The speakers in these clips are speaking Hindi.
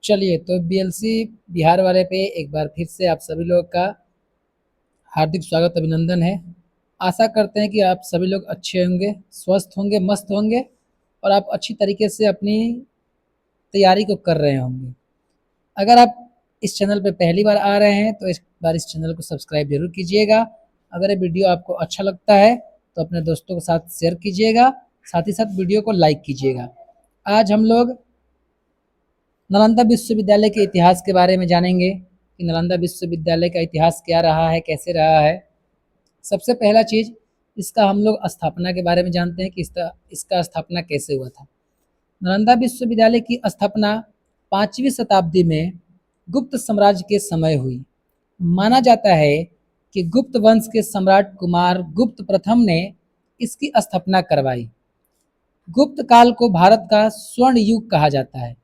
चलिए, तो बीएलसी बिहार वाले पे एक बार फिर से आप सभी लोग का हार्दिक स्वागत अभिनंदन है। आशा करते हैं कि आप सभी लोग अच्छे होंगे, स्वस्थ होंगे, मस्त होंगे और आप अच्छी तरीके से अपनी तैयारी को कर रहे होंगे। अगर आप इस चैनल पे पहली बार आ रहे हैं तो इस बार इस चैनल को सब्सक्राइब ज़रूर कीजिएगा। अगर ये वीडियो आपको अच्छा लगता है तो अपने दोस्तों के साथ शेयर कीजिएगा, साथ ही साथ वीडियो को लाइक कीजिएगा। आज हम लोग नालंदा विश्वविद्यालय के इतिहास के बारे में जानेंगे कि नालंदा विश्वविद्यालय का इतिहास क्या रहा है, कैसे रहा है। सबसे पहला चीज़, इसका हम लोग स्थापना के बारे में जानते हैं कि इसका स्थापना कैसे हुआ था। नालंदा विश्वविद्यालय की स्थापना 5वीं शताब्दी में गुप्त साम्राज्य के समय हुई। माना जाता है कि गुप्त वंश के सम्राट कुमार गुप्त प्रथम ने इसकी स्थापना करवाई। गुप्त काल को भारत का स्वर्ण युग कहा जाता है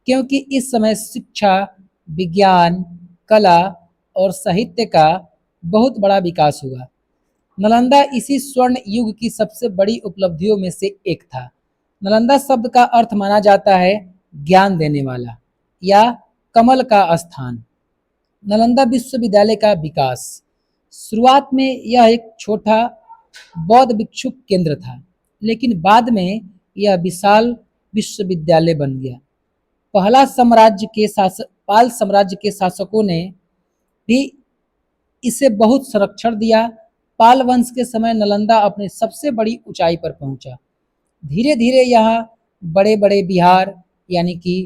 क्योंकि इस समय शिक्षा, विज्ञान, कला और साहित्य का बहुत बड़ा विकास हुआ। नालंदा इसी स्वर्ण युग की सबसे बड़ी उपलब्धियों में से एक था। नालंदा शब्द का अर्थ माना जाता है ज्ञान देने वाला या कमल का स्थान। नालंदा विश्वविद्यालय का विकास, शुरुआत में यह एक छोटा बौद्ध भिक्षुक केंद्र था, लेकिन बाद में यह विशाल विश्वविद्यालय बन गया। पाल साम्राज्य के शासकों ने भी इसे बहुत संरक्षण दिया। पाल वंश के समय नालंदा अपनी सबसे बड़ी ऊंचाई पर पहुंचा। धीरे धीरे यहाँ बड़े बड़े विहार यानी कि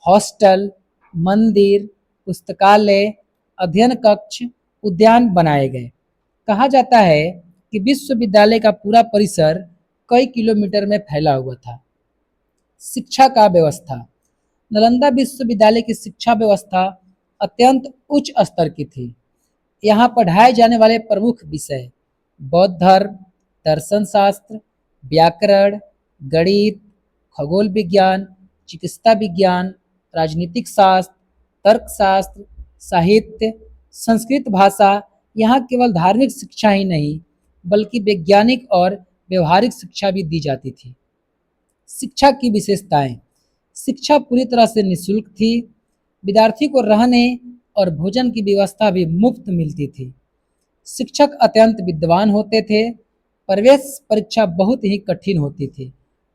हॉस्टल, मंदिर, पुस्तकालय, अध्ययन कक्ष, उद्यान बनाए गए। कहा जाता है कि विश्वविद्यालय का पूरा परिसर कई किलोमीटर में फैला हुआ था। शिक्षा का व्यवस्था, नालंदा विश्वविद्यालय की शिक्षा व्यवस्था अत्यंत उच्च स्तर की थी। यहाँ पढ़ाए जाने वाले प्रमुख विषय बौद्ध धर्म, दर्शन शास्त्र, व्याकरण, गणित, खगोल विज्ञान, चिकित्सा विज्ञान, राजनीतिक शास्त्र, तर्कशास्त्र, साहित्य, संस्कृत भाषा। यहाँ केवल धार्मिक शिक्षा ही नहीं बल्कि वैज्ञानिक और व्यवहारिक शिक्षा भी दी जाती थी। शिक्षा की विशेषताएं, शिक्षा पूरी तरह से निःशुल्क थी। विद्यार्थी को रहने और भोजन की व्यवस्था भी मुफ्त मिलती थी। शिक्षक अत्यंत विद्वान होते थे। प्रवेश परीक्षा बहुत ही कठिन होती थी।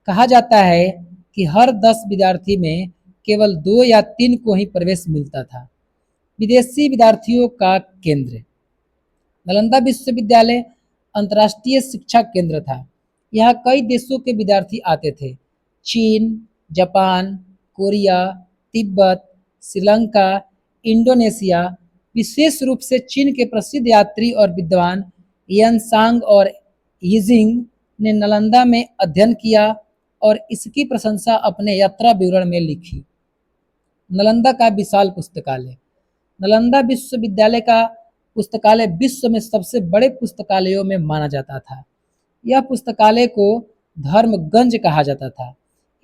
कहा जाता है कि हर 10 विद्यार्थी में केवल 2 या 3 को ही प्रवेश मिलता था। विदेशी विद्यार्थियों का केंद्र, नालंदा विश्वविद्यालय अंतर्राष्ट्रीय शिक्षा केंद्र था। यहाँ कई देशों के विद्यार्थी आते थे। चीन, जापान, कोरिया, तिब्बत, श्रीलंका, इंडोनेशिया। विशेष रूप से चीन के प्रसिद्ध यात्री और विद्वान यानसांग और यिजिंग ने नालंदा में अध्ययन किया और इसकी प्रशंसा अपने यात्रा विवरण में लिखी। नालंदा का विशाल पुस्तकालय, नालंदा विश्वविद्यालय का पुस्तकालय विश्व में सबसे बड़े पुस्तकालयों में माना जाता था। यह पुस्तकालय को धर्मगंज कहा जाता था।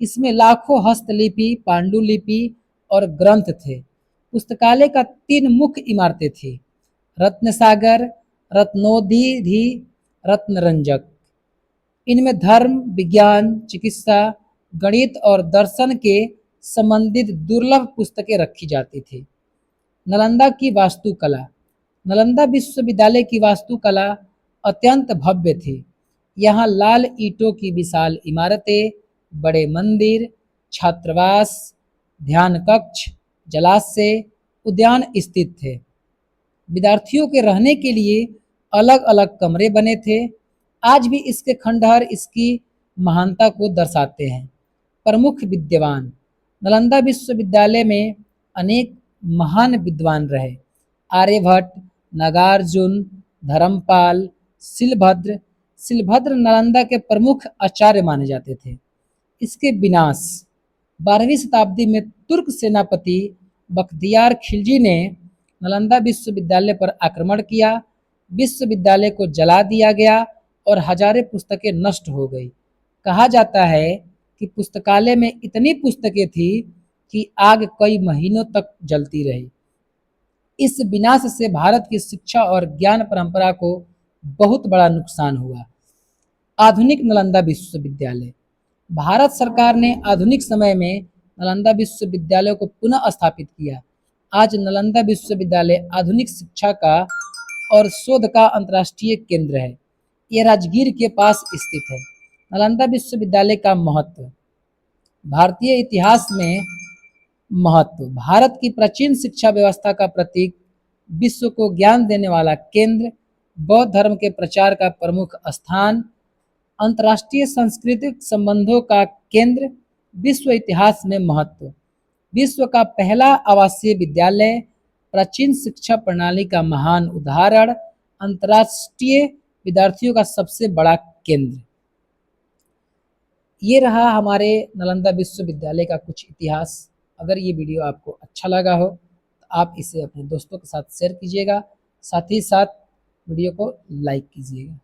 इसमें लाखों हस्तलिपि, पांडुलिपि और ग्रंथ थे। पुस्तकालय का 3 मुख्य इमारतें थी, रत्नसागर, रत्नोधि, रत्नरंजक। इनमें धर्म, विज्ञान, चिकित्सा, गणित और दर्शन के संबंधित दुर्लभ पुस्तकें रखी जाती थी। नालंदा की वास्तुकला, नालंदा विश्वविद्यालय की वास्तुकला अत्यंत भव्य थी। यहाँ लाल ईंटों की विशाल इमारतें, बड़े मंदिर, छात्रावास, ध्यान कक्ष, जलाशय, उद्यान स्थित थे। विद्यार्थियों के रहने के लिए अलग अलग कमरे बने थे। आज भी इसके खंडहर इसकी महानता को दर्शाते हैं। प्रमुख विद्वान, नालंदा विश्वविद्यालय में अनेक महान विद्वान रहे। आर्यभट्ट, नागार्जुन, धर्मपाल, शिलभद्र नालंदा के प्रमुख आचार्य माने जाते थे। इसके विनाश, 12वीं शताब्दी में तुर्क सेनापति बख्तियार खिलजी ने नालंदा विश्वविद्यालय पर आक्रमण किया। विश्वविद्यालय को जला दिया गया और हजारों पुस्तकें नष्ट हो गई। कहा जाता है कि पुस्तकालय में इतनी पुस्तकें थी कि आग कई महीनों तक जलती रही। इस विनाश से भारत की शिक्षा और ज्ञान परंपरा को बहुत बड़ा नुकसान हुआ। आधुनिक नालंदा विश्वविद्यालय, भारत सरकार ने आधुनिक समय में नालंदा विश्वविद्यालय को पुनः स्थापित किया। आज नालंदा विश्वविद्यालय आधुनिक शिक्षा का और शोध का अंतर्राष्ट्रीय केंद्र है। ये राजगीर के पास स्थित है। नालंदा विश्वविद्यालय का महत्व, भारतीय इतिहास में महत्व, भारत की प्राचीन शिक्षा व्यवस्था का प्रतीक, विश्व को ज्ञान देने वाला केंद्र, बौद्ध धर्म के प्रचार का प्रमुख स्थान, अंतर्राष्ट्रीय सांस्कृतिक संबंधों का केंद्र, विश्व इतिहास में महत्व, विश्व का पहला आवासीय विद्यालय, प्राचीन शिक्षा प्रणाली का महान उदाहरण, अंतर्राष्ट्रीय विद्यार्थियों का सबसे बड़ा केंद्र। ये रहा हमारे नालंदा विश्वविद्यालय का कुछ इतिहास। अगर ये वीडियो आपको अच्छा लगा हो तो आप इसे अपने दोस्तों के साथ शेयर कीजिएगा, साथ ही साथ वीडियो को लाइक कीजिएगा।